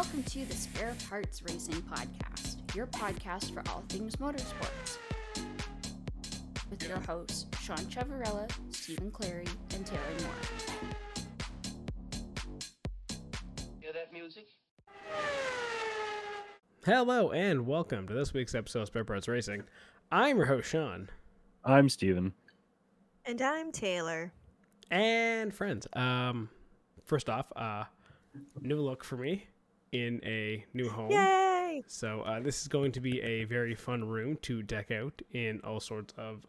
Welcome to the Spare Parts Racing Podcast, your podcast for all things motorsports. With your hosts, Sean Chavarella, Stephen Clary, and Taylor Moore. Hear that music? Hello and welcome to this week's episode of Spare Parts Racing. I'm your host, Sean. I'm Steven. And I'm Taylor. And friends, first off, new look for me in a new home. Yay! So this is going to be a very fun room to deck out in all sorts of,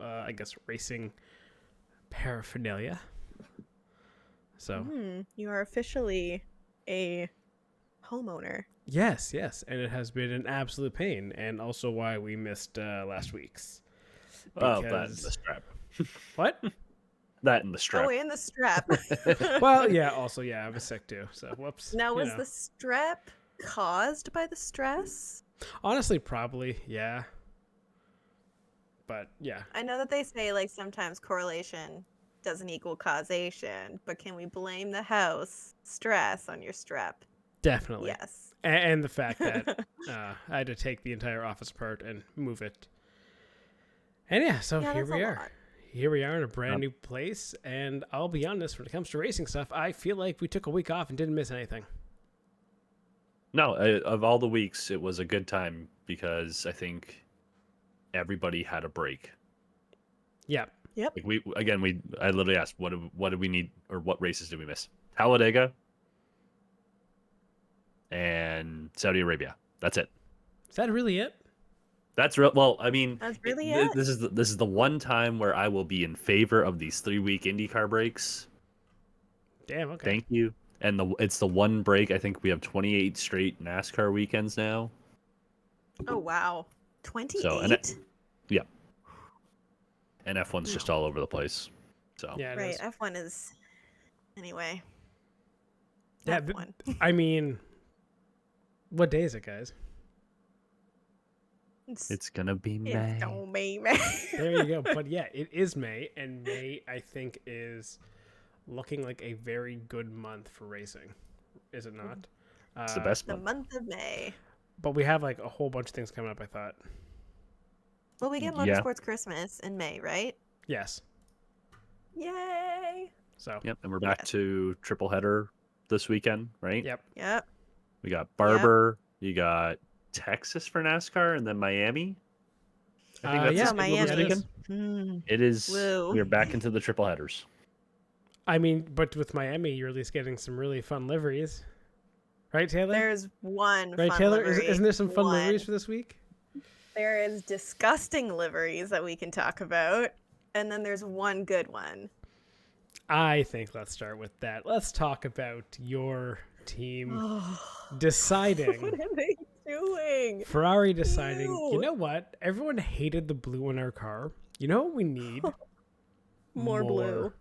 racing paraphernalia. So You are officially a homeowner. yes, and it has been an absolute pain, and also why we missed last week's. Oh, that and the strap. What? That and the strap. Oh, and the strap. Well, yeah, also, I was sick too, so whoops. Now, was the strap caused by the stress? Honestly, probably, yeah. But, yeah. I know that they say, like, sometimes correlation doesn't equal causation, but can we blame the house stress on your strap? Definitely. Yes. And the fact that I had to take the entire office apart and move it. And so here we are. Here we are in a brand new place, and I'll be honest, when it comes to racing stuff, I feel like we took a week off and didn't miss anything. No, of all the weeks, it was a good time because I think everybody had a break. Yeah. Yep. Like I literally asked, what did we need, or what races did we miss? Talladega and Saudi Arabia. That's it. Is that really it? That's real. Well, I mean, That's really it. This is the one time where I will be in favor of these 3-week IndyCar breaks. Damn, okay. Thank you. And it's the one break. I think we have 28 straight NASCAR weekends now. Oh, wow. 28? So, yeah. And F1's just all over the place. So Yeah, it Right, is. F1 is... Anyway. Yeah, F1. I mean, what day is it, guys? it's gonna be May. It's gonna be May. There you go. But yeah, it is May, and May, I think, is looking like a very good month for racing. Is it not? It's the best The month. month of May. But we have like a whole bunch of things coming up, I thought. Well, we get Yeah. Motorsports Christmas in May, right? Yes. Yay! So, Yep, and we're back to triple header this weekend, right? yep. Yep. We got Barber, you got Texas for NASCAR, and then Miami. I think that's yeah, this Miami. weekend. It is. Woo. We're back into the triple headers. I mean, but with Miami, you're at least getting some really fun liveries. Right, Taylor? There's one Right, fun Taylor? livery. Isn't there some fun One. liveries for this week? There is disgusting liveries that we can talk about, and then there's one good one. I think let's start with that. Let's talk about your team deciding. What are they doing? Ferrari deciding, Ew. you know what? Everyone hated the blue in our car. You know what we need? More blue.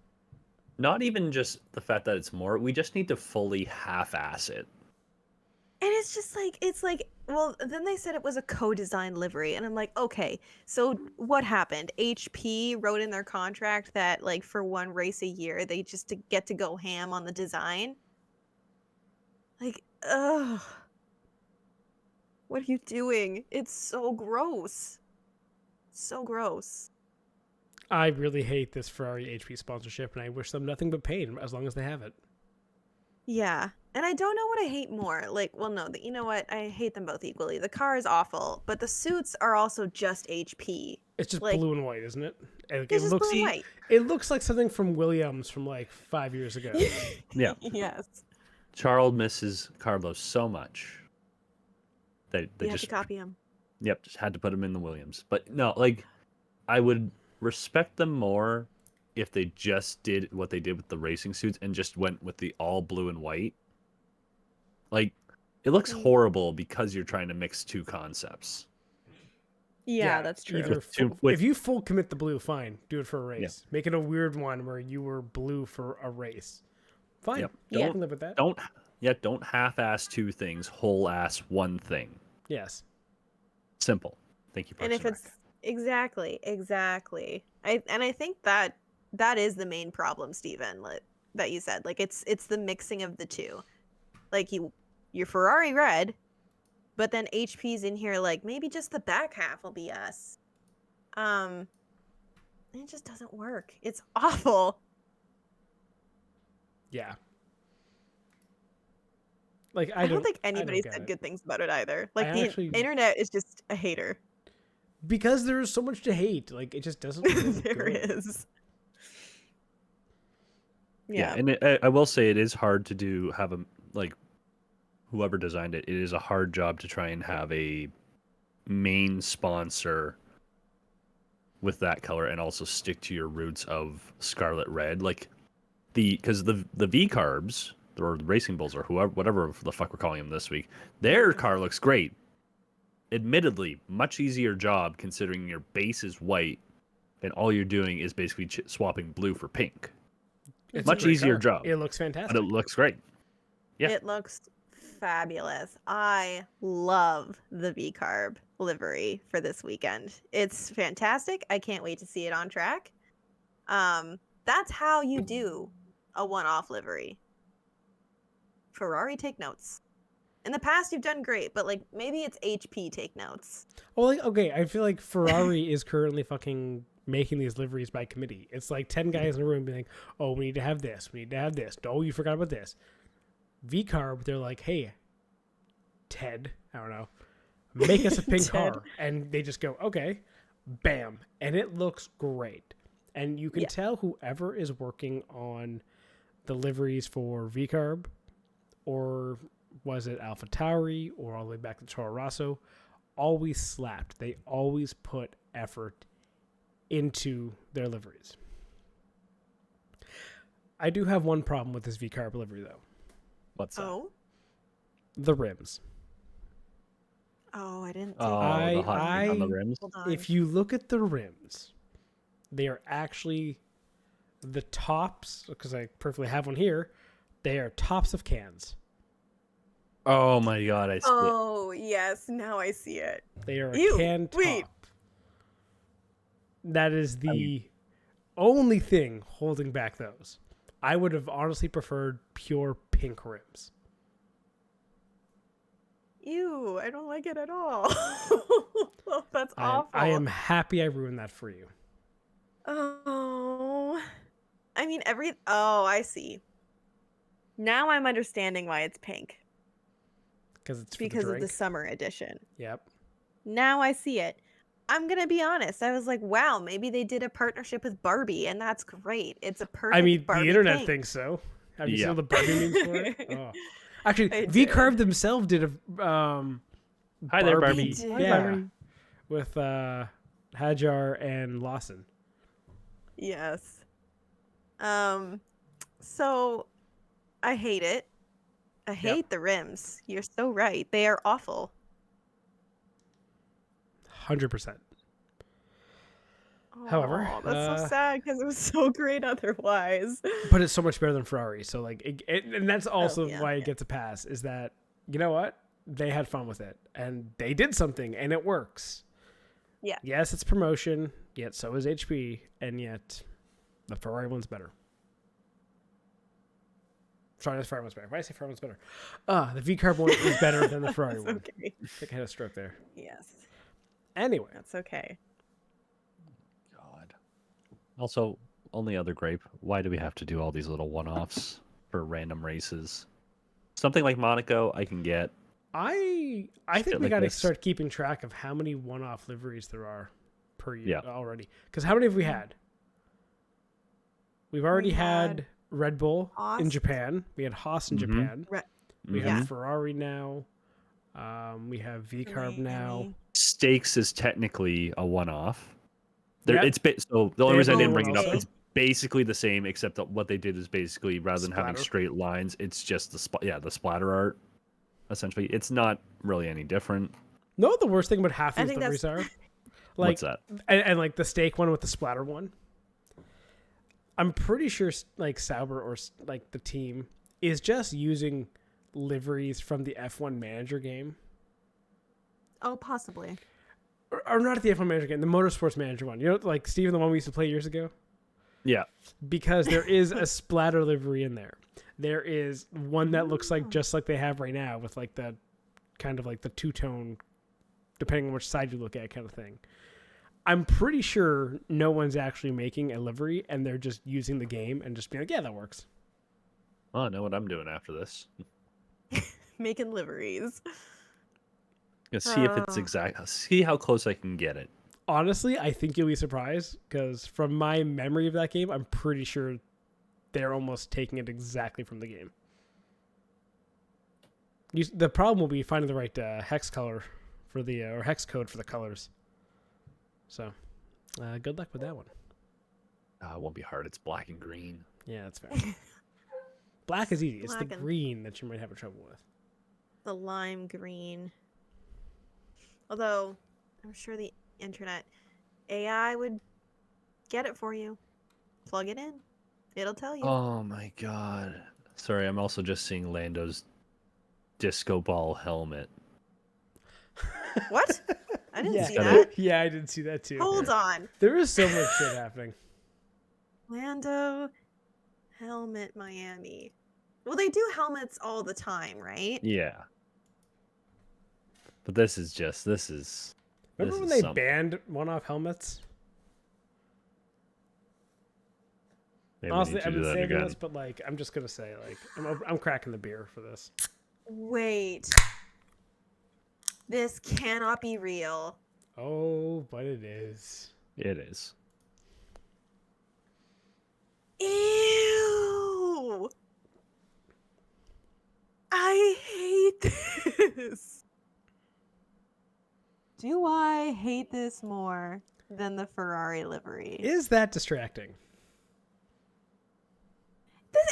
Not even just the fact that it's more. We just need to fully half-ass it. And it's like, well, then they said it was a co-designed livery, and I'm like, okay, so what happened? HP wrote in their contract that, like, for one race a year, they just get to go ham on the design? Like, ugh. What are you doing? It's so gross. So gross. I really hate this Ferrari HP sponsorship, and I wish them nothing but pain as long as they have it. Yeah. And I don't know what I hate more. Like, well, no, you know what? I hate them both equally. The car is awful, but the suits are also just HP. It's just Like, blue and white, isn't it? It It's just looks blue and white. It looks like something from Williams from like 5 years ago. Yeah. Yes. Charles misses Carlos so much. They You have just to copy him. Yep, just had to put him in the Williams. But no, like, I would respect them more if they just did what they did with the racing suits and just went with the all blue and white. Like, it looks horrible because you're trying to mix two concepts. Yeah, that's true. Either With- if you full commit the blue, fine. Do it for a race. Make it a weird one where you were blue for a race. Fine. Yep. Yeah, I can live with that. Don't half-ass two things, whole-ass one thing. Yes. Simple. Thank you, Parks And if Rec. it's exactly. I think that is the main problem, Steven, that you said. Like, it's the mixing of the two. Like, your Ferrari red, but then HP's in here like maybe just the back half will be us. It just doesn't work. It's awful. Yeah. Like I don't think anybody said good things about it either. Like the internet is just a hater. Because there is so much to hate. Like it just doesn't look There good. is. Yeah, and I will say it is hard to have a, like, whoever designed it, it is a hard job to try and have a main sponsor with that color and also stick to your roots of scarlet red. Like, because the V-Carbs, or the Racing Bulls, or whatever the fuck we're calling them this week, their car looks great. Admittedly, much easier job considering your base is white and all you're doing is basically swapping blue for pink. It's much easier car. job. It looks fantastic. But it looks great. Yeah. It looks fabulous. I love the V-Carb livery for this weekend. It's fantastic. I can't wait to see it on track. That's how you do a one-off livery. Ferrari, take notes. In the past, you've done great, but like maybe it's HP take notes. Well, like, okay, I feel like Ferrari is currently fucking making these liveries by committee. It's like 10 guys in a room being like, oh, we need to have this. We need to have this. Oh, you forgot about this. V-Carb, they're like, hey, Ted, I don't know, make us a pink car. And they just go, okay, bam. And it looks great. And you can tell whoever is working on the liveries for V-Carb, or was it AlphaTauri, or all the way back to Toro Rosso, always slapped. They always put effort into their liveries. I do have one problem with this V-Carb livery, though. What's that? Oh? The rims. Oh, I didn't. The hot on the rims. If you look at the rims, they are actually the tops, because I perfectly have one here, they are tops of cans. Oh my god, I see it. Oh, yes, now I see it. They are a can top. That is the only thing holding back those. I would have honestly preferred pure pink rims. Ew, I don't like it at all. That's awful. I am happy I ruined that for you. Oh. I mean, oh, I see. Now I'm understanding why it's pink. It's because of the summer edition. Yep. Now I see it. I'm going to be honest. I was like, wow, maybe they did a partnership with Barbie, and that's great. It's a perfect Barbie the internet pink. thinks so. Have you seen the Barbie memes for it? Oh. Actually, V-Carb themselves did a Hi there, Barbie. Yeah, Barbie. With Hajar and Lawson. Yes. So I hate it. I hate the rims. You're so right. They are awful. 100%. However, that's so sad because it was so great otherwise. But it's so much better than Ferrari. So like, and that's also why it gets a pass. Is that, you know what? They had fun with it and they did something and it works. Yeah. Yes, it's promotion. Yet so is HP, and yet the Ferrari one's better. Sorry, the Ferrari one's better. Why did I say Ferrari one's better? The V-Carb one is better than the Ferrari one. Okay. I think I had a stroke there. Yes. Anyway. That's okay. God. Also, only other gripe, why do we have to do all these little one-offs for random races? Something like Monaco, I can get. I think we got to start keeping track of how many one-off liveries there are per year already. Because how many have we had? We've already had Red Bull in Japan. We had Haas in Japan. We have Ferrari now. We have V-Carb now. Stakes is technically a one-off. So the only reason I didn't bring it up, it's basically the same, except that what they did is basically rather than having straight lines, it's just the splatter art. Essentially, it's not really any different. No, the worst thing about half these liveries are like, what's that? And like the stake one with the splatter one. I'm pretty sure like Sauber or like the team is just using liveries from the F1 Manager game. Oh, possibly. Or not the F1 Manager game, the Motorsports Manager one. You know, like Steven, the one we used to play years ago? Yeah. Because there is a splatter livery in there. There is one that looks like just like they have right now with like the kind of like the two-tone, depending on which side you look at kind of thing. I'm pretty sure no one's actually making a livery and they're just using the game and just being like, yeah, that works. Well, I know what I'm doing after this. Making liveries. See if it's exact. See how close I can get it. Honestly, I think you'll be surprised because from my memory of that game, I'm pretty sure they're almost taking it exactly from the game. The problem will be finding the right hex color for the or hex code for the colors. So, good luck with that one. It won't be hard. It's black and green. Yeah, that's fair. Black is easy. It's the Black and- green that you might have trouble with. The lime green. Although, I'm sure the internet AI would get it for you. Plug it in. It'll tell you. Oh my god. Sorry, I'm also just seeing Lando's disco ball helmet. What? I didn't Yeah. see that. Yeah, I did see that too. Hold on. There is so much shit happening. Lando helmet Miami. Well, they do helmets all the time, right? Yeah. But this is Remember when they banned one-off helmets? Maybe Honestly, we need to I've do been that saving again. this, but like, I'm just gonna say, like, I'm cracking the beer for this. Wait. This cannot be real. Oh, but it is. It is. Ew. I hate this. Do I hate this more than the Ferrari livery? Is that distracting?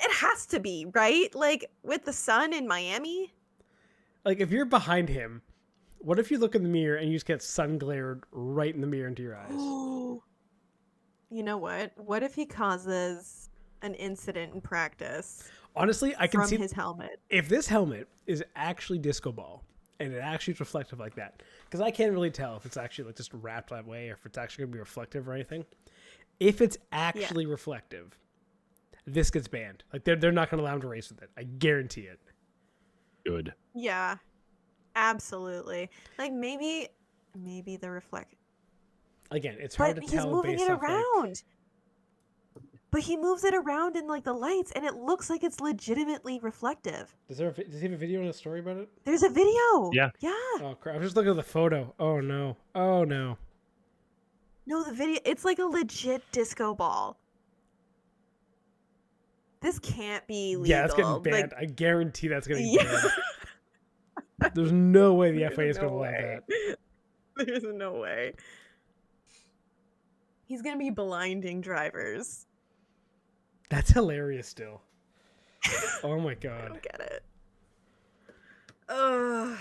It has to be, right? Like, with the sun in Miami? Like, if you're behind him, what if you look in the mirror and you just get sun glared right in the mirror into your eyes? You know what? What if he causes an incident in practice Honestly, I can from see his helmet? if this helmet is actually disco ball and it actually is reflective like that, because I can't really tell if it's actually like just wrapped that way or if it's actually gonna be reflective or anything. If it's actually reflective, this gets banned. Like they're not gonna allow him to race with it. I guarantee it. Good. Yeah, absolutely. Like maybe the reflect. Again, it's hard But to he's tell moving based it off around. But he moves it around in like the lights, and it looks like it's legitimately reflective. Does he have a video and a story about it? There's a video. Yeah. Yeah. Oh crap! I was just looking at the photo. Oh no! Oh no! No, the video. It's like a legit disco ball. This can't be legal. Yeah, that's getting banned. Like, I guarantee that's getting yeah. banned. There's no way the FIA is There's going to no allow way. that. There's no way. He's gonna be blinding drivers. That's hilarious still. Oh my I god. don't get it. Ugh.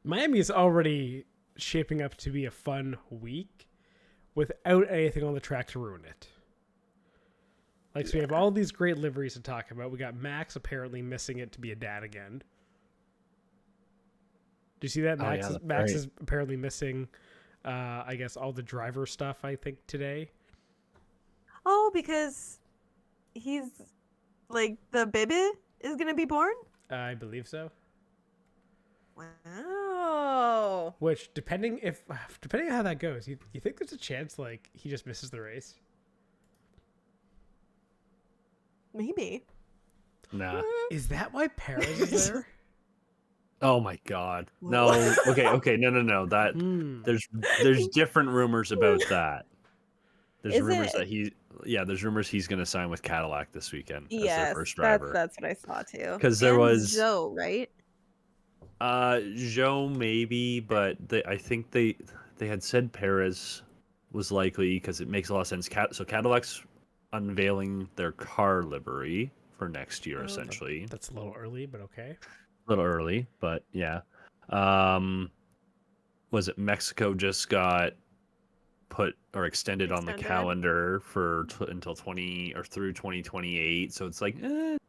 Miami is already shaping up to be a fun week without anything on the track to ruin it. Like, so we have all these great liveries to talk about. We got Max apparently missing it to be a dad again. Do you see that? Max is apparently missing, I guess, all the driver stuff, I think, today. Oh, because he's like the baby is gonna be born? I believe so. Wow. Which, depending on how that goes, you think there's a chance, like, he just misses the race? Maybe. Nah. Is that why Perez is there? Oh my god. No. Okay. No. That there's different rumors about that. There's Is rumors it? that there's rumors he's going to sign with Cadillac this weekend as their Yes, first driver. that's what I saw too. 'Cause there And was- Joe, right? Joe maybe, but I think they had said Perez was likely because it makes a lot of sense. So Cadillac's unveiling their car livery for next year, essentially. That's a little early, but okay. A little early, but yeah. Was it Mexico just got put or extended on the calendar for until through 2028? So it's like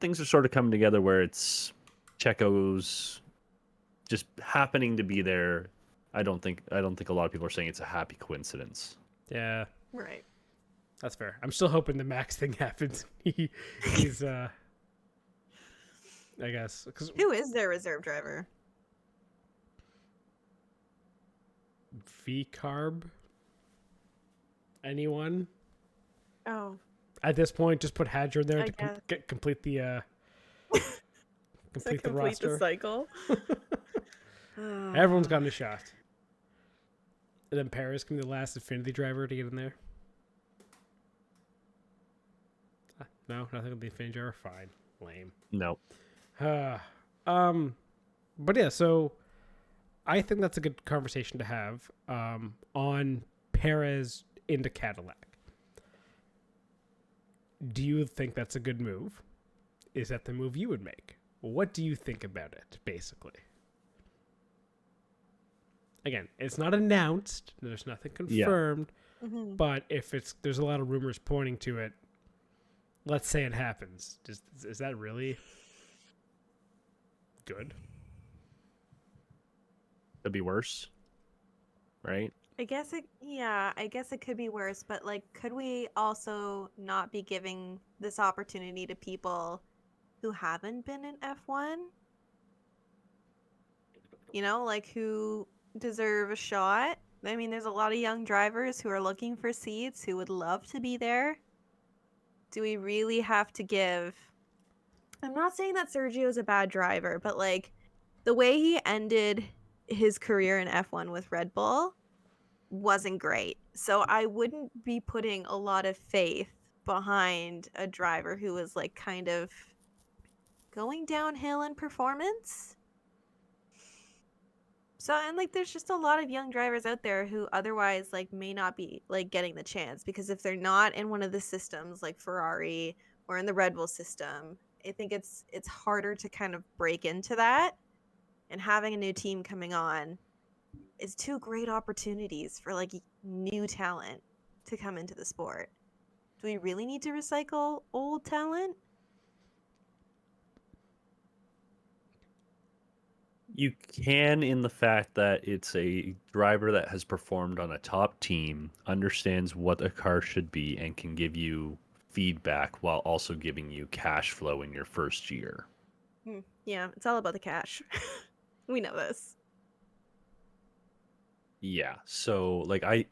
things are sort of coming together where it's Checo's just happening to be there. I don't think a lot of people are saying it's a happy coincidence. Yeah. Right. That's fair. I'm still hoping the Max thing happens. He's I guess. Who is their reserve driver? V-carb? Anyone? Oh. At this point, just put Hadger there I to guess. complete the complete the Complete roster. the cycle. Everyone's gotten a shot. And then Paris can be the last Infinity driver to get in there. No, nothing with the Infinity driver. Fine, lame. No. But yeah, so I think that's a good conversation to have on Perez into Cadillac. Do you think that's a good move? Is that the move you would make? What do you think about it, basically? Again, it's not announced. There's nothing confirmed. Yeah. Mm-hmm. But if there's a lot of rumors pointing to it. Let's say it happens. Is that really good? Could be worse, right? I guess it could be worse, but like, could we also not be giving this opportunity to people who haven't been in F1? You know, like who deserve a shot? I mean, there's a lot of young drivers who are looking for seats, who would love to be there. Do we really have to give... I'm not saying that Sergio's a bad driver, but like the way he ended his career in F1 with Red Bull wasn't great. So I wouldn't be putting a lot of faith behind a driver who was like kind of going downhill in performance. So, and like there's just a lot of young drivers out there who otherwise like may not be like getting the chance, because if they're not in one of the systems like Ferrari or in the Red Bull system, I think it's harder to kind of break into that. And having a new team coming on is two great opportunities for like new talent to come into the sport. Do we really need to recycle old talent? You can, in the fact that it's a driver that has performed on a top team, understands what a car should be, and can give you feedback while also giving you cash flow in your first year. Yeah, it's all about the cash. We know this. Yeah, so like I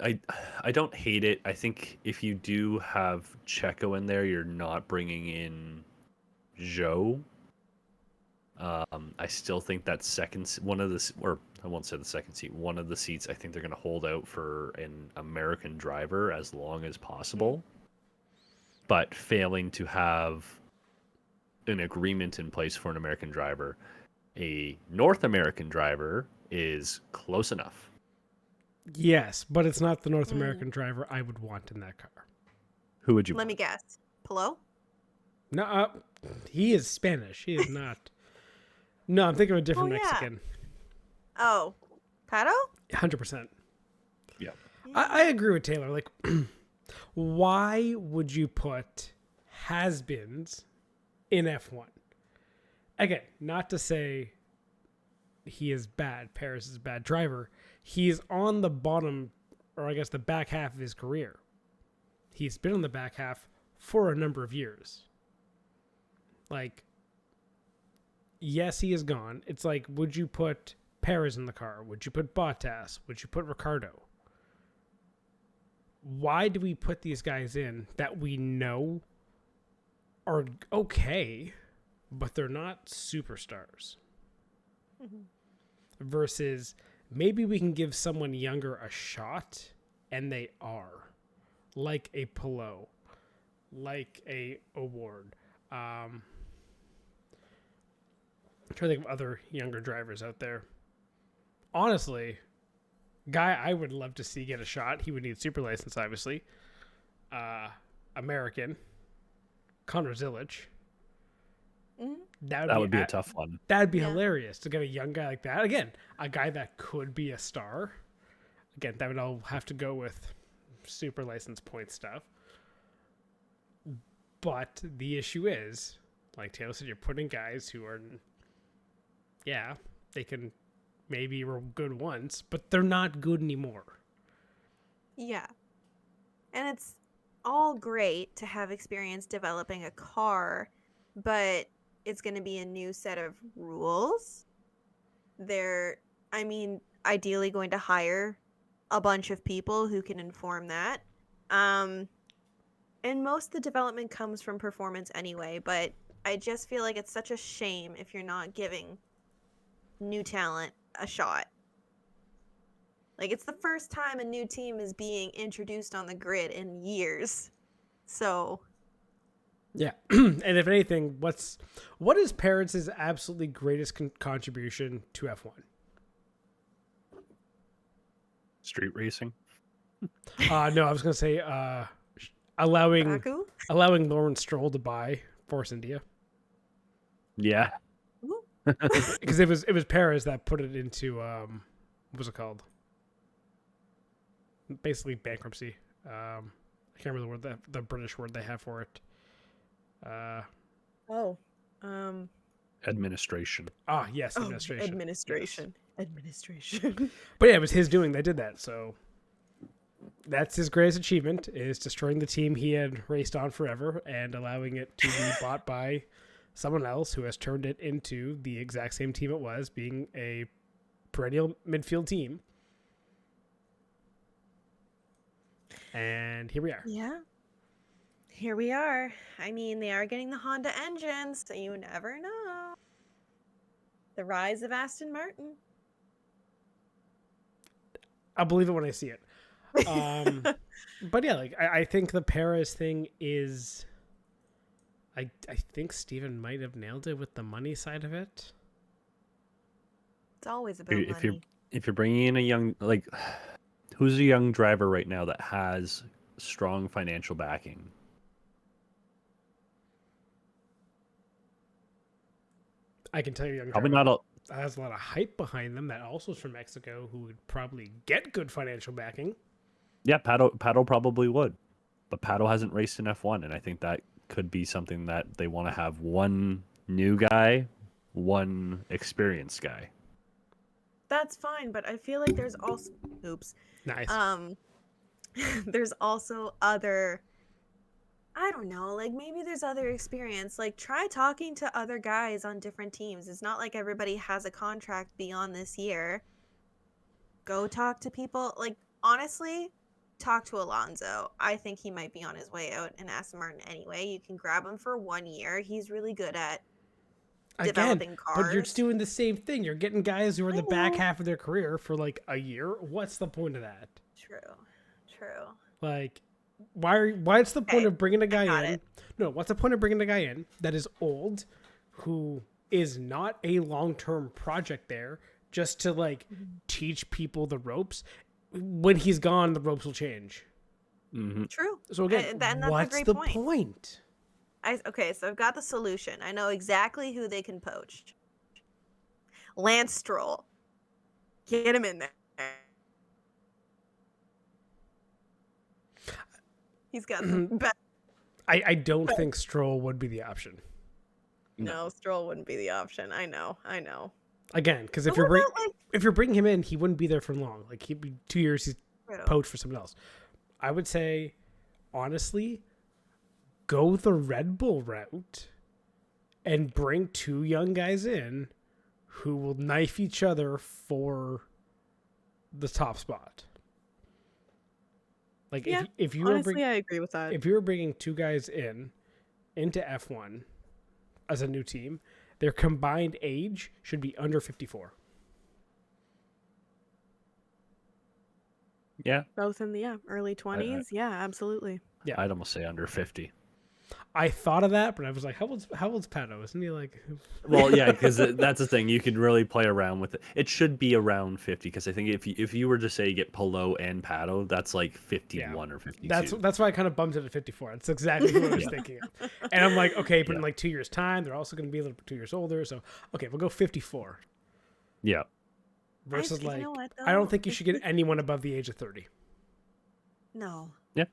don't hate it. I think if you do have Checo in there, you're not bringing in Zhou. I still think that one of the, or I won't say the second seat, one of the seats, I think they're going to hold out for an American driver as long as possible. But failing to have an agreement in place for an American driver, a North American driver is close enough. Yes, but it's not the North American driver I would want in that car. Who would you Let want? me guess. Pillow? No, he is Spanish. He is not. No, I'm thinking of a different Oh, yeah. Mexican. Oh, Pato? 100%. Yeah. I agree with Taylor. Like, why would you put has-beens in F1? Again, not to say he is bad. Paris is a bad driver. He's on the bottom, or I guess the back half of his career. He's been on the back half for a number of years. Like, yes, he is gone. It's like, would you put Perez in the car? Would you put Bottas? Would you put Ricardo? Why do we put these guys in that we know are okay, but they're not superstars? Mm-hmm. Versus maybe we can give someone younger a shot, and they are. Like a Pillow, like a Award. I'm trying to think of other younger drivers out there. Honestly, guy I would love to see get a shot. He would need super license, obviously. American. Connor Zilic. Mm-hmm. That would be a tough one. That'd be hilarious to get a young guy like that. Again, a guy that could be a star. Again, that would all have to go with super license point stuff. But the issue is, like Taylor said, you're putting guys who are, yeah, they can maybe were good once, but they're not good anymore. Yeah. And all great to have experience developing a car, but it's going to be a new set of rules. They're, I mean, ideally going to hire a bunch of people who can inform that. And most of the development comes from performance anyway, but I just feel like it's such a shame if you're not giving new talent a shot. Like, it's the first time a new team is being introduced on the grid in years. So, yeah. And if anything, what is Parrots' absolutely greatest contribution to F1? Street racing. No, I was gonna say allowing Baku? Lawrence Stroll to buy Force India. Yeah. Because it was Perez that put it into what was it called? Basically bankruptcy. I can't remember the word the British word they have for it. Administration. Yes, administration. Administration. Yes. Administration. But yeah, it was his doing. They did that. So that's his greatest achievement, is destroying the team he had raced on forever and allowing it to be bought by someone else who has turned it into the exact same team it was, being a perennial midfield team. And here we are. Yeah. Here we are. I mean, they are getting the Honda engines, so you never know. The rise of Aston Martin. I'll believe it when I see it. But yeah, like I think the Perez thing is, I think Steven might have nailed it with the money side of it. It's always about money. If you're bringing in a young, like, who's a young driver right now that has strong financial backing? I can tell you, young Probably driver not that has a lot of hype behind them that also is from Mexico, who would probably get good financial backing. Yeah, Pato probably would, but Pato hasn't raced in F1, and I think that could be something that they want to have one new guy, one experienced guy. That's fine, but I feel like there's also Nice. there's also other, I don't know, like maybe there's other experience. Like, try talking to other guys on different teams. It's not like everybody has a contract beyond this year. Go talk to people. Like, honestly, talk to Alonso. I think he might be on his way out in Aston Martin anyway. You can grab him for 1 year. He's really good at developing cars. But you're just doing the same thing. You're getting guys who are in the back half of their career for like a year. What's the point of that? True. Like, what's the point of bringing a guy in? No, what's the point of bringing a guy in that is old, who is not a long-term project there, just to like teach people the ropes? When he's gone, the ropes will change. Mm-hmm. True. So again, that's what's a great the point? Okay, so I've got the solution. I know exactly who they can poach. Lance Stroll. Get him in there. He's got the best. I don't think Stroll would be the option. No, Stroll wouldn't be the option. I know. Again, because if you're bringing him in, he wouldn't be there for long. Like, he'd be 2 years, he's poached for someone else. I would say, honestly, go the Red Bull route and bring 2 young guys in who will knife each other for the top spot. Like, yeah, if you honestly, I agree with that. If you were bringing 2 guys into F1 as a new team, their combined age should be under 54. Yeah. Both in the early 20s. Yeah, absolutely. Yeah. I'd almost say under 50. I thought of that, but I was like, how old's Pato? Isn't he like... Well, yeah, because that's the thing. You can really play around with it. It should be around 50, because I think if you were to say get Polo and Pato, that's like 51 or 52. That's why I kind of bumped it at 54. That's exactly what I was thinking of. And I'm like, okay, but in like 2 years' time, they're also going to be a little bit 2 years older. So, okay, we'll go 54. Yeah. Versus, you know what, I don't think you should get anyone above the age of 30. No. Yeah.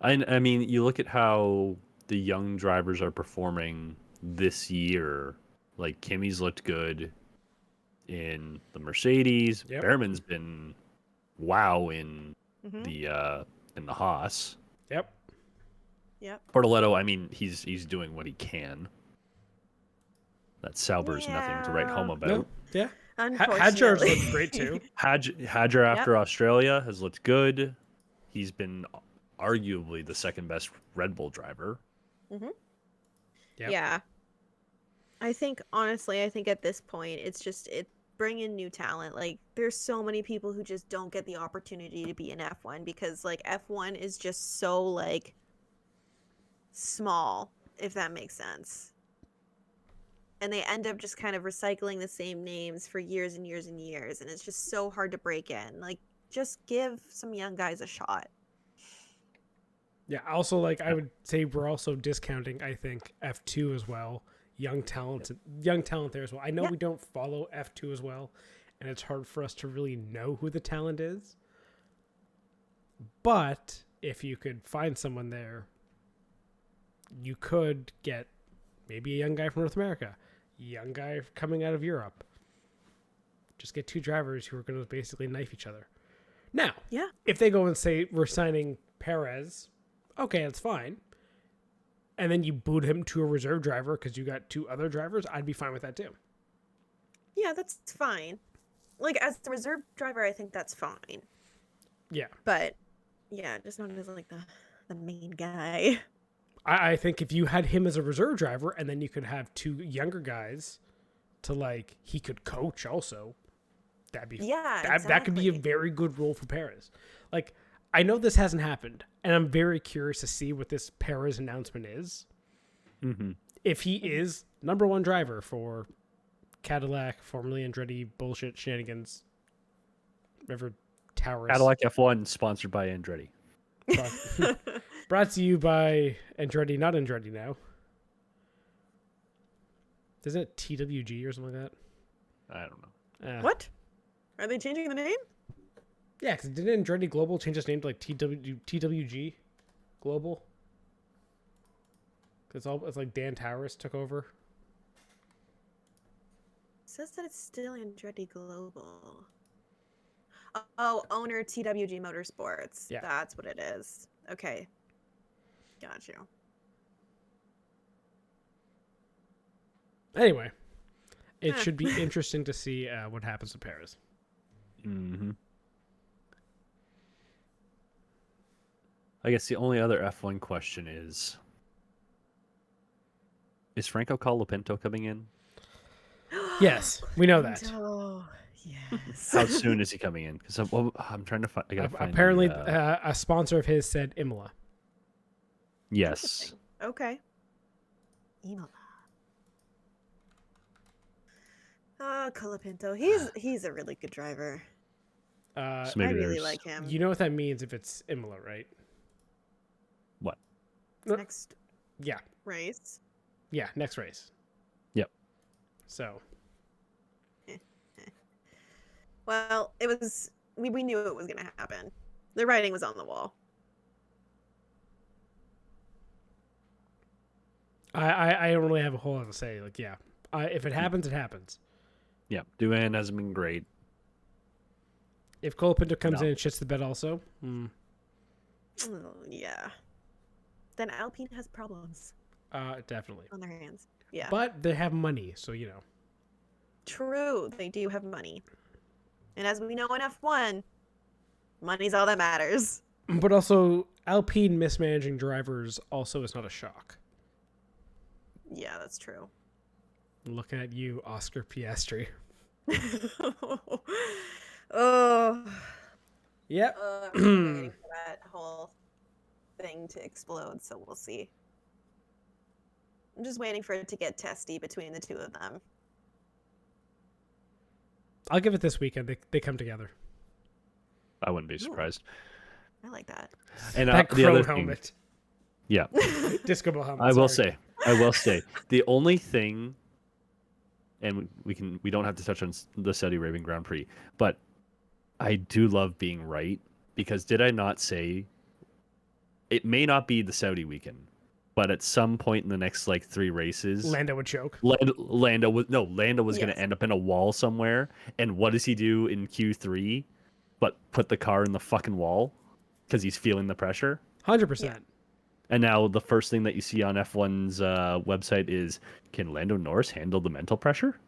I mean, you look at how the young drivers are performing this year. Like, Kimi's looked good in the Mercedes. Yep. Behrman's been wow in the Haas. Yep. Bortoletto, I mean, he's doing what he can. That Sauber's nothing to write home about. No. Yeah. Unfortunately. Hadjar's looked great too. Hadjar after Australia has looked good. He's been arguably the second best Red Bull driver. Mm-hmm. Yep. Yeah. Honestly, I think at this point, it's bring in new talent. Like, there's so many people who just don't get the opportunity to be in F1 because, like, F1 is just so, like, small, if that makes sense. And they end up just kind of recycling the same names for years and years and years, and it's just so hard to break in. Like, just give some young guys a shot. Yeah, also, like, I would say we're also discounting, I think, F2 as well. Young talent there as well. I know we don't follow F2 as well, and it's hard for us to really know who the talent is. But if you could find someone there, you could get maybe a young guy from North America, young guy coming out of Europe. Just get two drivers who are going to basically knife each other. Now, if they go and say, we're signing Perez, okay, that's fine. And then you boot him to a reserve driver because you got two other drivers, I'd be fine with that too. Yeah, that's fine. Like, as the reserve driver, I think that's fine. Yeah. But, yeah, just not as, like, the main guy. I think if you had him as a reserve driver and then you could have two younger guys to, like, he could coach also, that'd be that could be a very good role for Perez. Like, I know this hasn't happened, and I'm very curious to see what this Perez announcement is. Mm-hmm. If he is number one driver for Cadillac, formerly Andretti bullshit shenanigans, River Towers. Cadillac F1 sponsored by Andretti. Brought to you by Andretti, not Andretti now. Isn't it TWG or something like that? I don't know. What? Are they changing the name? Yeah, because didn't Andretti Global change its name to like TWG Global? It's like Dan Towers took over. It says that it's still Andretti Global. Oh, owner TWG Motorsports. Yeah. That's what it is. Okay. Got you. Anyway, it should be interesting to see what happens to Perez. Mm-hmm. I guess the only other F1 question is Franco Colapinto coming in? Yes, we know that. Oh, yes. How soon is he coming in? Because I'm trying to find. Apparently, a sponsor of his said Imola. Yes. Okay. Imola. Oh, Colapinto. He's a really good driver. So I maybe really like him. You know what that means if it's Imola, right? What? Next Yeah. race. Yeah, next race. Yep. So. Well, it was. We knew it was going to happen. The writing was on the wall. I don't really have a whole lot to say. Like, yeah, if it happens, it happens. Yeah, Duan hasn't been great. If Colapinto comes in and shits the bed also, Oh, yeah. Then Alpine has problems definitely on their hands. Yeah. But they have money, so you know. True, they do have money. And as we know in F1, money's all that matters. But also, Alpine mismanaging drivers also is not a shock. Yeah, that's true. Looking at you, Oscar Piastri. Oh. Yep. I'm waiting for that whole thing to explode, so we'll see. I'm just waiting for it to get testy between the two of them. I'll give it this weekend. They come together. I wouldn't be surprised. I like that. And That the crow other helmet. thing, yeah, Disco ball helmet. I will say the only thing, and we don't have to touch on the Saudi Arabian Grand Prix, but I do love being right, because did I not say it may not be the Saudi weekend, but at some point in the next like 3 races, Lando would choke. Lando was Yes. going to end up in a wall somewhere, and what does he do in Q3 but put the car in the fucking wall because he's feeling the pressure? 100%. And now the first thing that you see on F1's website is, can Lando Norris handle the mental pressure?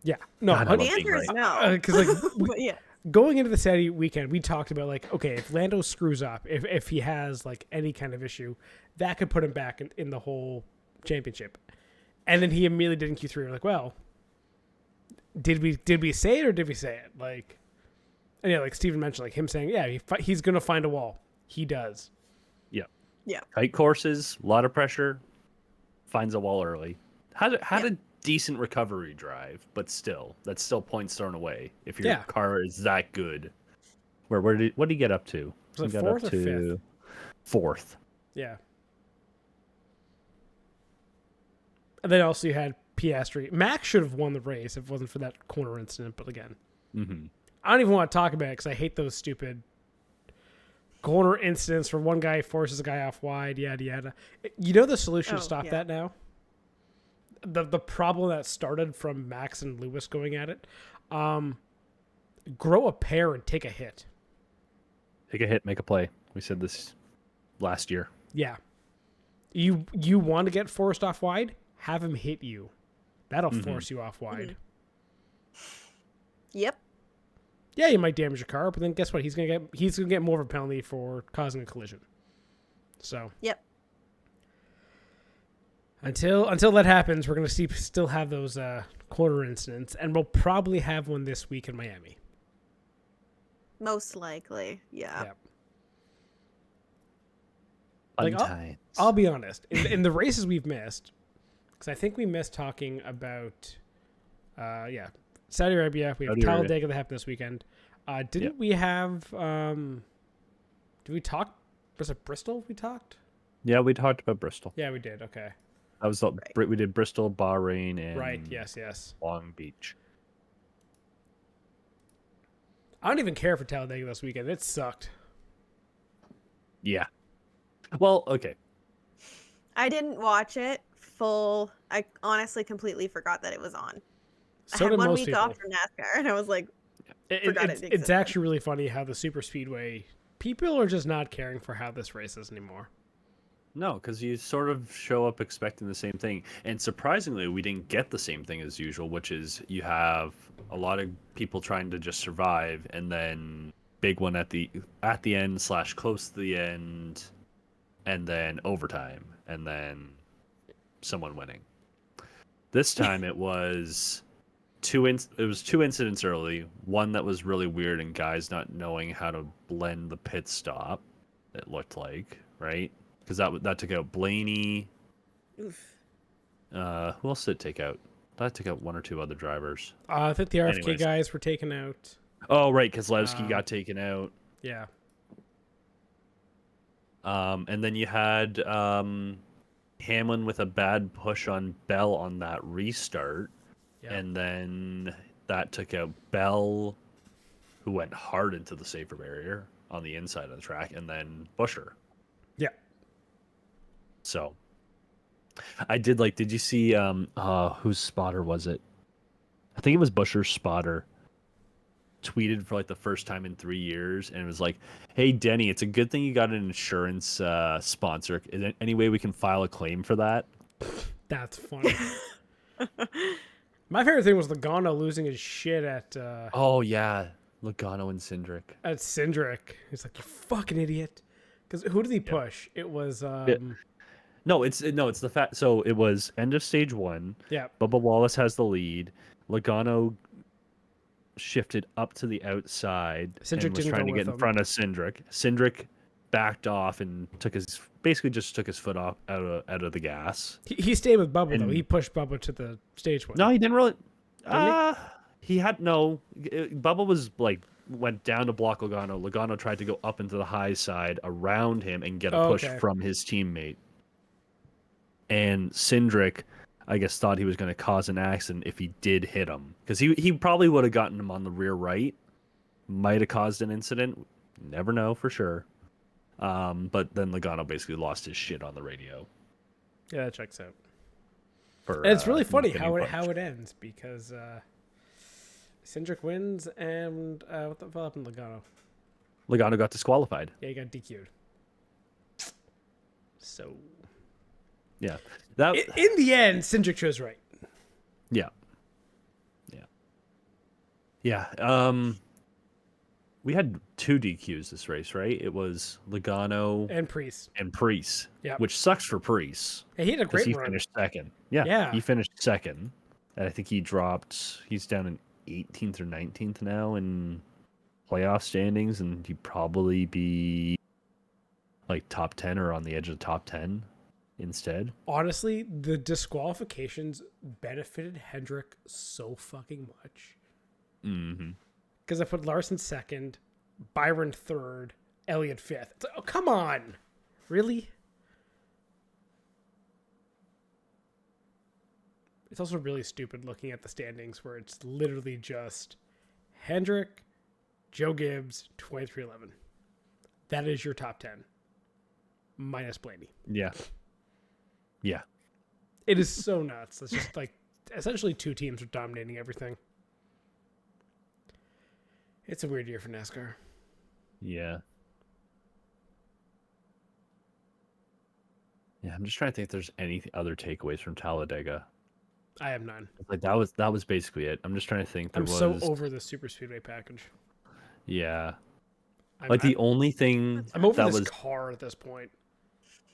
Yeah. No, God, I The love being answer is right. no. because like But yeah. going into the Saturday weekend, we talked about like, okay, if Lando screws up, if he has like any kind of issue, that could put him back in the whole championship. And then he immediately did in Q3. We're like, well, did we say it or did we say it? Like, and yeah, like Steven mentioned, like him saying, yeah, he's gonna find a wall. He does. Yeah. Tight courses, a lot of pressure, finds a wall early. Had a decent recovery drive, but still, that's still points thrown away if your car is that good. What did he get up to? Was he it got fourth up or to fifth? Fourth. Yeah. And then also you had Piastri. Max should have won the race if it wasn't for that corner incident. But again, I don't even want to talk about it because I hate those stupid corner incidents where one guy forces a guy off wide, yada yada. You know the solution to stop that now? The problem that started from Max and Lewis going at it, grow a pair and take a hit. Take a hit, make a play. We said this last year. Yeah. You want to get forced off wide? Have him hit you. That'll force you off wide. Yep. Yeah, you might damage your car, but then guess what? He's gonna get more of a penalty for causing a collision. So Yep. Until that happens, we're gonna still have those corner incidents, and we'll probably have one this week in Miami. Most likely. Yeah. Yep. Like, I'll be honest. In the races we've missed, because I think we missed talking about, Saudi Arabia. We have Talladega that happened this weekend. Didn't we have? Did we talk? Was it Bristol? We talked. Yeah, we talked about Bristol. Yeah, we did. Okay. That was we did Bristol, Bahrain, and right. Yes. Long Beach. I don't even care for Talladega this weekend. It sucked. Yeah. Well, okay. I didn't watch it full. I honestly completely forgot that it was on. So I had did 1 most week people. off from NASCAR, and I was like, it's actually really funny how the super speedway people are just not caring for how this race is anymore. No, because you sort of show up expecting the same thing. And surprisingly, we didn't get the same thing as usual, which is you have a lot of people trying to just survive, and then big one at the end / close to the end, and then overtime, and then someone winning. This time it was two incidents early. One that was really weird, and guys not knowing how to blend the pit stop. It looked like, right? Because that took out Blaney. oof. Who else did it take out? That took out one or two other drivers. I think the RFK Anyways. guys were taken out. Oh, right, because Levski got taken out. Yeah. And then you had Hamlin with a bad push on Bell on that restart. Yeah. And then that took out Bell, who went hard into the safer barrier on the inside of the track, and then Buescher. Yeah. So did you see whose spotter was it? I think it was Buescher's spotter. Tweeted for like the first time in 3 years, and it was like, "Hey Denny, it's a good thing you got an insurance sponsor. Is there any way we can file a claim for that?" That's funny. My favorite thing was Logano losing his shit at Oh yeah, Logano and Cindric. at Cindric. He's like, "You fucking idiot." Because who did he push? It was No, it's the fact. So it was end of stage 1. yeah. Bubba Wallace has the lead. Logano shifted up to the outside Cindric and was didn't trying go to get with in him. front of Cindric. Cindric backed off and took his foot off out of the gas. He stayed with Bubba though. And- He pushed Bubba to the stage one. No, he didn't really. Didn't He had no. Bubba was like went down to block Logano. Logano tried to go up into the high side around him and get a push Okay. from his teammate. And Cindric, I guess, thought he was going to cause an accident if he did hit him, because he probably would have gotten him on the rear right. Might have caused an incident. Never know for sure. But then Logano basically lost his shit on the radio. Yeah, that checks out. For, And it's really funny getting how punched. it ends because Cindric wins and what the hell happened to Logano? Logano got disqualified. Yeah, he got DQ'd. So Yeah. That. In the end, Cindric chose right. Yeah. Yeah. We had 2 DQs this race, right? It was Logano And Priest. and Preece, Yep. which sucks for Preece. Hey, he had a Because great he run. finished second. Yeah, Yeah. he finished second. And I think he's down in 18th or 19th now in playoff standings, and he'd probably be like top 10 or on the edge of the top 10 instead. Honestly, the disqualifications benefited Hendrick so fucking much. Mm-hmm. Because I put Larson second, Byron third, Elliott fifth. It's like, oh, come on. Really? It's also really stupid looking at the standings where it's literally just Hendrick, Joe Gibbs, 2311. That is your top 10. Minus Blaney. Yeah. Yeah. It is so nuts. It's just like essentially 2 teams are dominating everything. It's a weird year for NASCAR. Yeah. Yeah, I'm just trying to think if there's any other takeaways from Talladega. I have none. Like that was basically it. I'm just trying to think. I'm so over the super speedway package. Yeah. I'm The only thing I'm over that this was car at this point.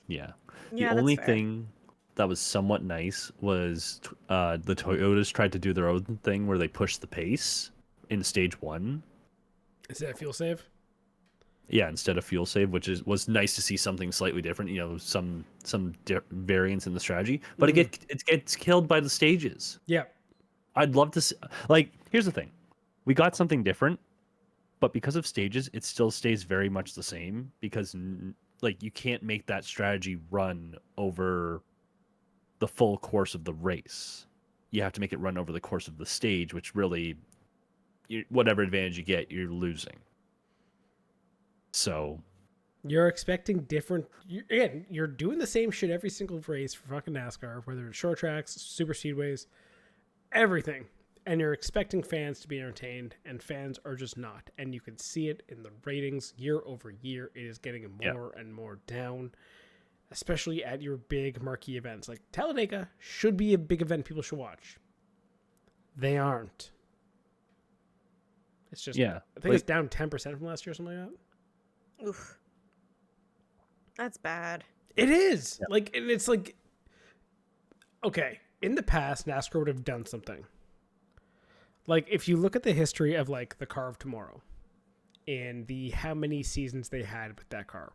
yeah. Yeah, The that's only fair. thing that was somewhat nice was the Toyotas tried to do their own thing where they pushed the pace in stage 1. Is that fuel save? Yeah, instead of fuel save, which was nice to see something slightly different. Some variance in the strategy, but it gets killed by the stages. Yeah. I'd love to see, like, here's the thing. We got something different, but because of stages, it still stays very much the same because like you can't make that strategy run over the full course of the race. You have to make it run over the course of the stage, which really whatever advantage you get, you're losing. So You're expecting different. You're doing the same shit every single race for fucking NASCAR, whether it's short tracks, super speedways, everything. And you're expecting fans to be entertained, and fans are just not. And you can see it in the ratings year over year. It is getting more and more down, especially at your big marquee events. Like Talladega should be a big event people should watch. They aren't. It's just, I think it's down 10% from last year or something like that. Oof. That's bad. It is. Yeah. Like, and it's like, okay, in the past, NASCAR would have done something. Like, if you look at the history of, like, the car of tomorrow and the how many seasons they had with that car,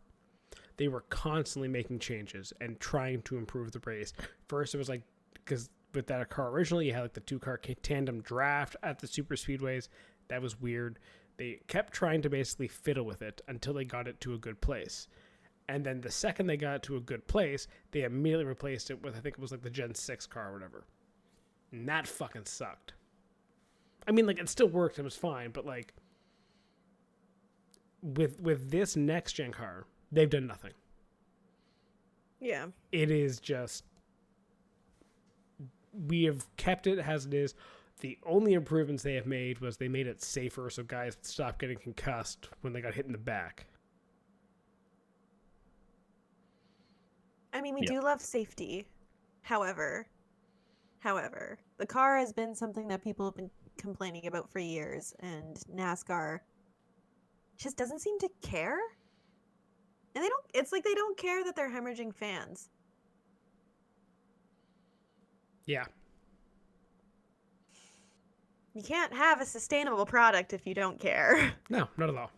they were constantly making changes and trying to improve the race. First, it was like, because with that car originally, you had, like, the 2-car tandem draft at the super speedways. That was weird. They kept trying to basically fiddle with it until they got it to a good place. And then the second they got it to a good place, they immediately replaced it with, I think it was like the Gen 6 car or whatever. And that fucking sucked. I mean, like, it still worked. It was fine. But, like, with this next-gen car, they've done nothing. Yeah. It is just... We have kept it as it is. The only improvements they have made was they made it safer so guys stopped getting concussed when they got hit in the back. I mean, we do love safety. However, the car has been something that people have been complaining about for years, and NASCAR just doesn't seem to care. And it's like they don't care that they're hemorrhaging fans. Yeah. You can't have a sustainable product if you don't care. No, not at all.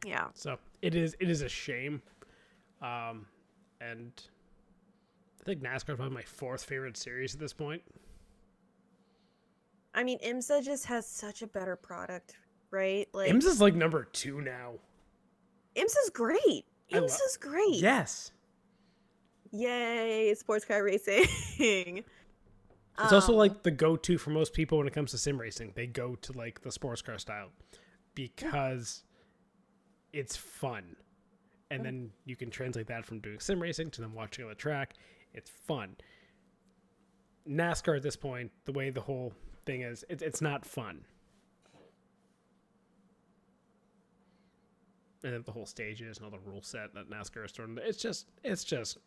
Yeah. So it is a shame. And I think NASCAR is probably my 4th favorite series at this point. I mean, IMSA just has such a better product, right? Like IMSA's like number 2 now. IMSA's great. IMSA's great. Yes. Yay, sports car racing. It's also like the go-to for most people when it comes to sim racing. They go to like the sports car style because it's fun. And then you can translate that from doing sim racing to them watching on the track. It's fun. NASCAR at this point, the way the whole thing is, it's not fun. and then the whole stages and all the rule set that NASCAR is thrown. It's just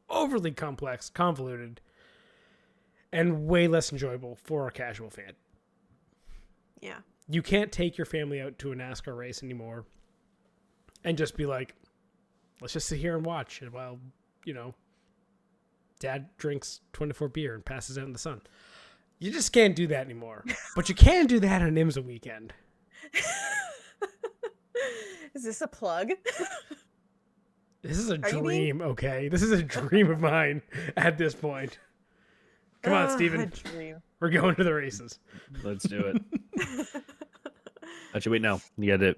overly complex, convoluted, and way less enjoyable for a casual fan. Yeah. You can't take your family out to a NASCAR race anymore and just be like, let's just sit here and watch it while, dad drinks 24 beer and passes out in the sun. You just can't do that anymore. But you can do that on IMSA weekend. Is this a plug? This is a dream, okay? This is a dream of mine at this point. Come on, Steven. We're going to the races. Let's do it. Actually, wait, no. You got to,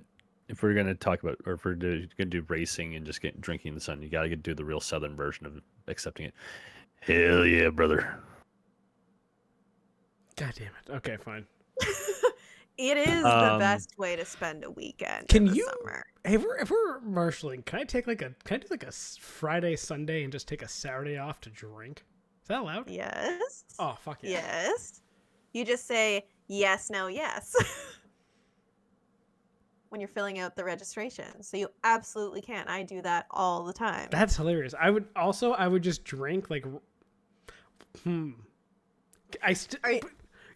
if we're going to talk about, or if we're going to do racing and just drinking in the sun, you got to do the real Southern version of accepting it. Hell yeah, brother. God damn it. Okay, fine. It is the best way to spend a weekend in the summer. Hey, if we're marshalling, can I do like a Friday, Sunday, and just take a Saturday off to drink? Is that allowed? Yes. Oh, fuck yeah. Yes. You just say yes, no, yes. When you're filling out the registration. So you absolutely can. I do that all the time. That's hilarious. I would just drink like you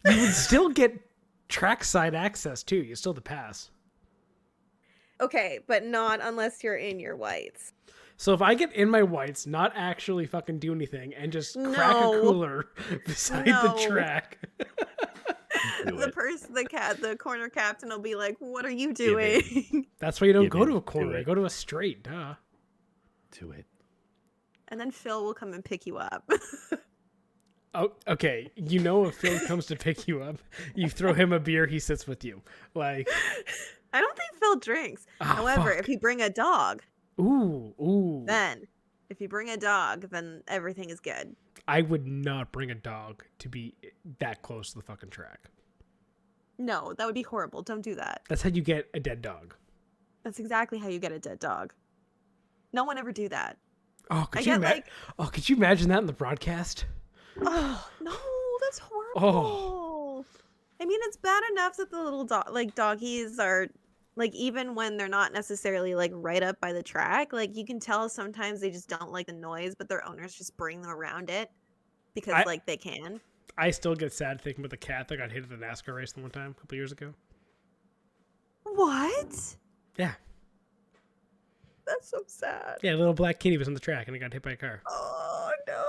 would still get trackside access too. You still have the pass. Okay, but not unless you're in your whites. So if I get in my whites, not actually fucking do anything, and just crack a cooler beside the track. The corner captain will be like, "What are you doing?" That's why you don't go to a corner. You go to a straight. Duh. Do it. And then Phil will come and pick you up. Oh, okay. If Phil comes to pick you up, you throw him a beer, he sits with you. Like, I don't think Phil drinks. However, if you bring a dog, then if you bring a dog, then everything is good. I would not bring a dog to be that close to the fucking track. No, that would be horrible. Don't do that. That's how you get a dead dog. That's exactly how you get a dead dog. No one ever do that. Oh, could you imagine that in the broadcast? Oh, no, that's horrible. I mean, it's bad enough that the little doggies are, like, even when they're not necessarily, like, right up by the track, like, you can tell sometimes they just don't like the noise, but their owners just bring them around it because, they can. I still get sad thinking about the cat that got hit at the NASCAR race the one time a couple years ago. What? Yeah. That's so sad. Yeah, a little black kitty was on the track and it got hit by a car. Oh, no.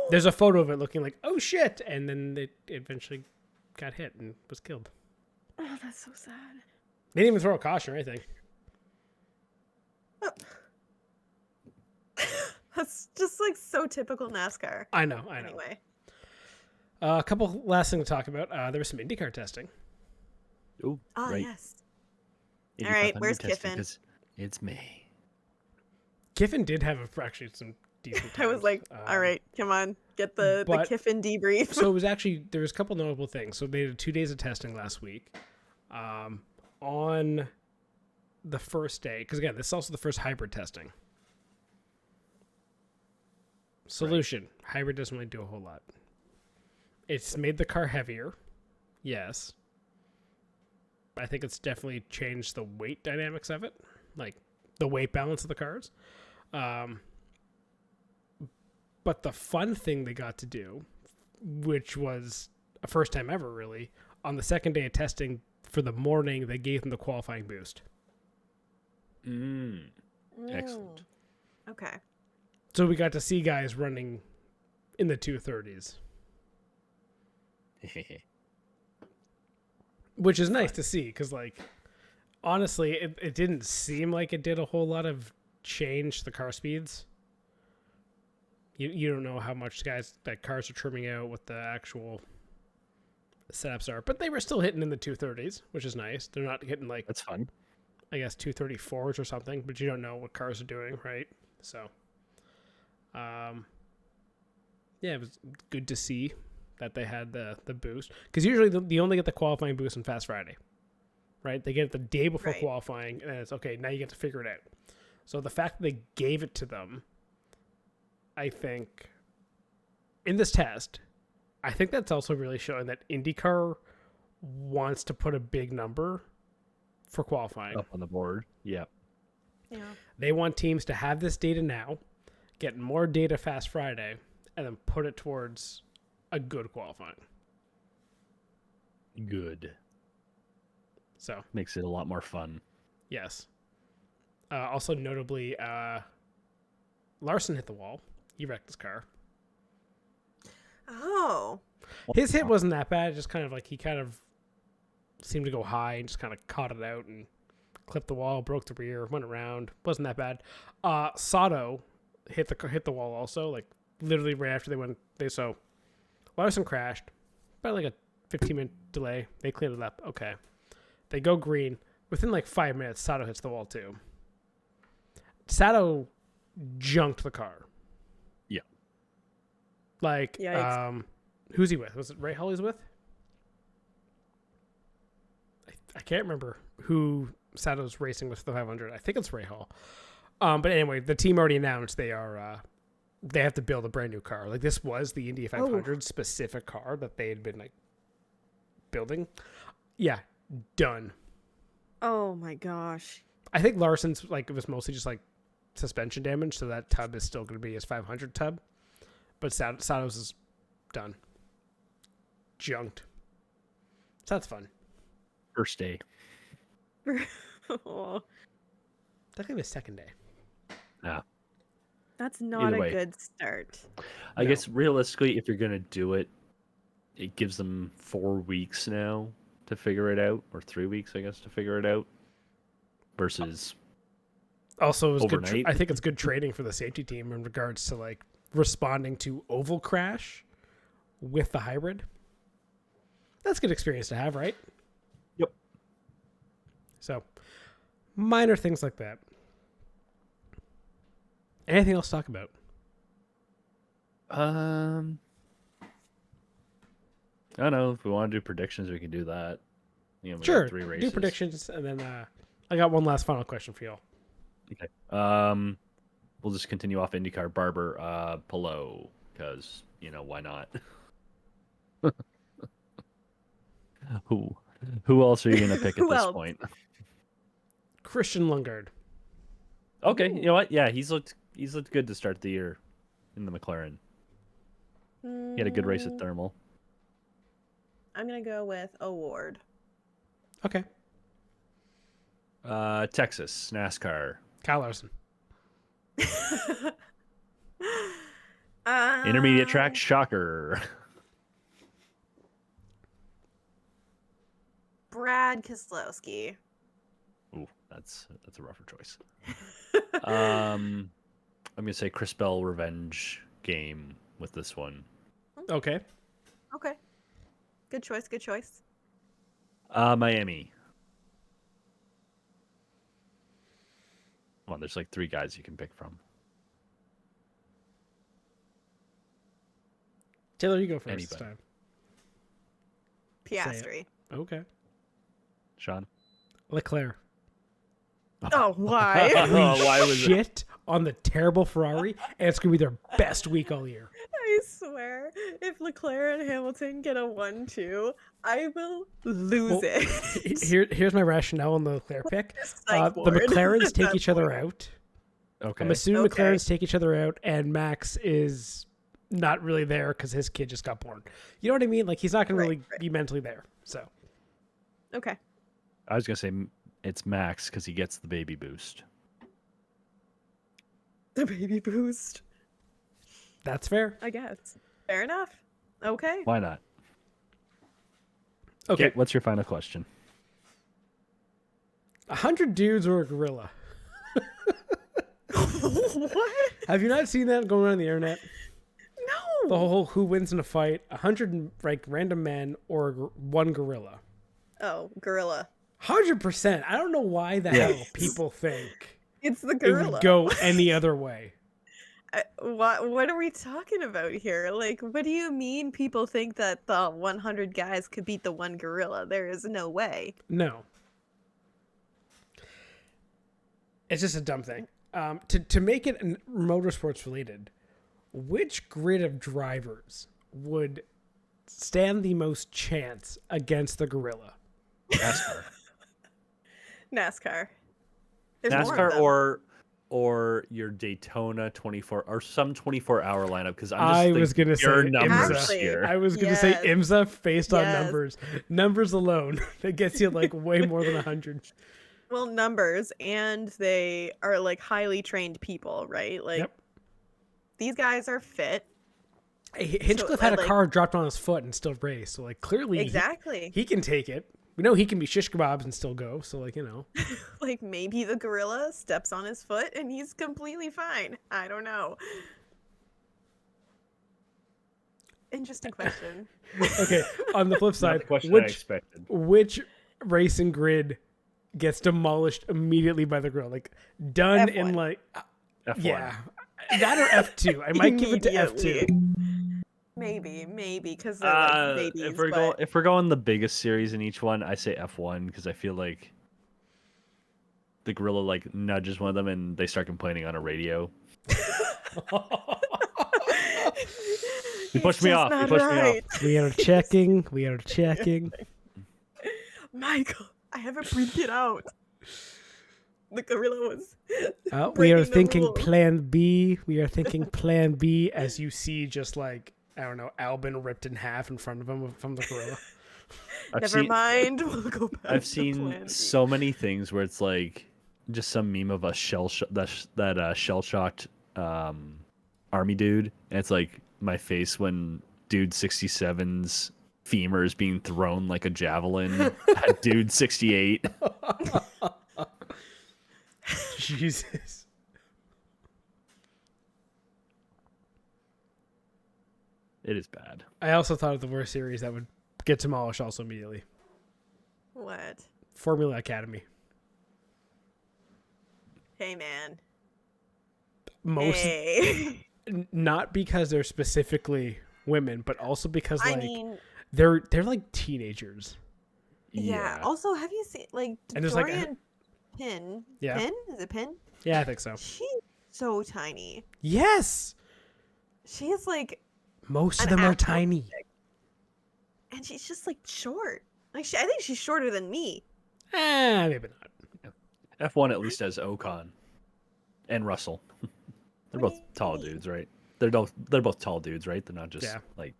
There's a photo of it looking like, oh, shit, and then it eventually got hit and was killed. Oh, that's so sad. They didn't even throw a caution or anything. Oh. That's just like so typical NASCAR. I know. Anyway. A couple last things to talk about. There was some IndyCar testing. Oh, right. Yes. All right, where's Kiffin? It's me. Kiffin did have actually some decent times. I was like, all right, come on, get the Kiffin debrief. So it was actually, there was a couple notable things. So they did 2 days of testing last week. On the first day, because again, this is also the first hybrid testing. Solution. Right. Hybrid doesn't really do a whole lot. It's made the car heavier. Yes. I think it's definitely changed the weight dynamics of it. Like the weight balance of the cars. But the fun thing they got to do, which was a first time ever really, on the second day of testing for the morning, they gave them the qualifying boost. Excellent. Okay. So we got to see guys running in the 230s. Which is nice to see, because, like, honestly, it didn't seem like it did a whole lot of change the car speeds. You don't know how much cars are trimming out, what the actual setups are, but they were still hitting in the 230s, which is nice. They're not hitting, like, that's fun. I guess 234s or something, but you don't know what cars are doing, right? So, yeah, it was good to see that they had the boost, because usually they only get the qualifying boost on Fast Friday, right? They get it the day before qualifying, and it's okay, now you get to figure it out. So the fact that they gave it to them, I think, in this test, I think that's also really showing that IndyCar wants to put a big number for qualifying up on the board. Yeah. Yeah. They want teams to have this data now, get more data Fast Friday, and then put it towards a good qualifying. Good. So Makes it a lot more fun. yes. Also notably, Larson hit the wall. He wrecked his car. Oh. His hit wasn't that bad. Just kind of like he kind of seemed to go high and just kind of caught it out and clipped the wall, broke the rear, went around. Wasn't that bad. Sato hit the wall also, like literally right after so Larson crashed. About like a 15-minute delay. They cleared it up. Okay. They go green. Within like 5 minutes, Sato hits the wall too. Sato junked the car. Yeah. Like, Yikes. Who's he with? Was it Ray Hall he's with? I can't remember who Sato's racing with the 500. I think it's Ray Hall. But anyway, the team already announced they have to build a brand new car. Like this was the Indy 500 specific car that they had been like building. Yeah, done. Oh my gosh. I think Larson's like it was mostly just like suspension damage, so that tub is still going to be his 500 tub. But Sato's is done. Junked. So that's fun. First day. Oh, That could be the second day. Yeah. that's not Either a way. good start. I No. guess realistically, if you're going to do it, it gives them 4 weeks now to figure it out, or 3 weeks, I guess, to figure it out. Versus Also, it was good. Overnight. I think it's good training for the safety team in regards to like responding to oval crash with the hybrid. That's a good experience to have, right? Yep. So, minor things like that. Anything else to talk about? I don't know. If we want to do predictions, we can do that. You know, we got Sure. 3 races. Do predictions, and then I got one last final question for y'all. Okay. We'll just continue off IndyCar. Barber, Pillow, because why not? Who else are you gonna pick at Who this else? point? Christian Lundgaard. Okay, you know what? Yeah, he's looked good to start the year in the McLaren. He had a good race at Thermal. I'm gonna go with Award. Okay. Texas NASCAR. Kyle Larson. Intermediate track shocker. Brad Keselowski. Ooh, that's a rougher choice. I'm gonna say Chris Bell revenge game with this one. Okay. Okay. Good choice. Good choice. Miami. Come on, there's like 3 guys you can pick from. Taylor, you go first this Anybody. time. Piastri. Okay. Sean. Leclerc. Oh, why? Why was it? Shit on the terrible Ferrari, and it's gonna be their best week all year. I swear, if Leclerc and Hamilton get a 1-2, I will lose Well, it. Here's my rationale on the Leclerc pick. Psych The ward. McLarens take That each other point. out. Okay. I'm assuming Okay. McLarens take each other out, and Max is not really there because his kid just got born. You know what I mean? Like he's not gonna Right, really right. be mentally there. So Okay. I was gonna say it's Max because he gets the baby boost. The baby boost. that's fair. I guess. Fair enough. Okay. Why not? Okay. What's your final question? 100 dudes or a gorilla? What? Have you not seen that going on the internet? No. The whole who wins in a fight, 100 like random men or one gorilla. Oh, gorilla. 100%. I don't know why the Yeah. hell people think It's the it gorilla. would go any other way. What are we talking about here? Like, what do you mean people think that the 100 guys could beat the one gorilla? There is no way. No. It's just a dumb thing. To make it motorsports related, which grid of drivers would stand the most chance against the gorilla? NASCAR. NASCAR. There's more of NASCAR them. or your Daytona 24 or some 24-hour lineup, because I was gonna say numbers Actually, here. I was gonna say Yes. IMSA based on Yes. numbers alone. That gets you like way more than 100. Well, numbers, and they are like highly trained people, right? Like Yep. these guys are fit. Hinchcliffe had a car dropped on his foot and still race, so like clearly Exactly. he can take it. We know he can be shish kebabs and still go, so like, you know. Like maybe the gorilla steps on his foot and he's completely fine. I don't know. Interesting question. Okay, on the flip Not side, the question I expected. which racing grid gets demolished immediately by the gorilla? Like done in F1. like F1. yeah. That or F2. I might give it to F2. Maybe, because they're like babies. If we're going the biggest series in each one, I say F1, because I feel like the gorilla like nudges one of them and they start complaining on a radio. He pushed me off. He pushed me off. We are checking. Michael, I have it printed out. The gorilla was. We are breaking the thinking rules. plan B. We are thinking plan B as you see just like, I don't know, Albin ripped in half in front of him from the gorilla. Never mind. We'll go back. I've to seen plan B. so many things where it's like just some meme of a shell shocked army dude, and it's like my face when dude 67's femur is being thrown like a javelin at dude 68. Jesus. It is bad. I also thought of the worst series that would get demolished also immediately. What? Formula Academy. Hey, man. Most Hey. not because they're specifically women, but also because I like mean, they're like teenagers. yeah. Also, have you seen like And there's, like, Dorian Pin? Yeah. Pin? Is it Pin? Yeah, I think so. She's so tiny. Yes. She is like, Most of An them are actual tiny. and she's just like short. Like I think she's shorter than me. Maybe not. F1 at least has Ocon and Russell. They're both tall dudes, right? They're both tall dudes, right? They're not just like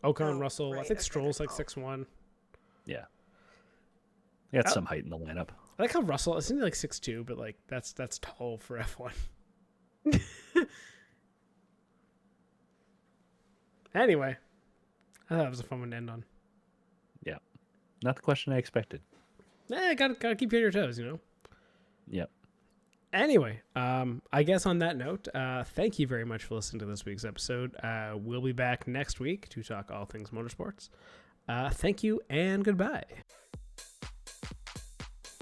Ocon, Oh, Russell. I right, think okay, Stroll's like they're 6'1". yeah. They got some height in the lineup. I like how Russell isn't he like 6'2", but like that's tall for F1. Anyway, I thought it was a fun one to end on. Yeah. Not the question I expected. Gotta keep you on your toes, you know. Yep. Anyway, I guess on that note, thank you very much for listening to this week's episode. We'll be back next week to talk all things motorsports. Thank you and goodbye.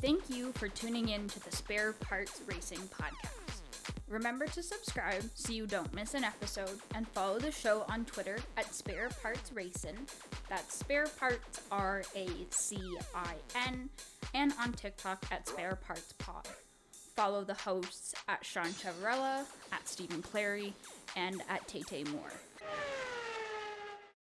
Thank you for tuning in to the Spare Parts Racing Podcast. Remember to subscribe so you don't miss an episode, and follow the show on Twitter at Spare Parts Racing. That's Spare Parts RACIN, and on TikTok at Spare Parts Pod. Follow the hosts at Sean Chavarella, at Stephen Clary, and at Tay Moore.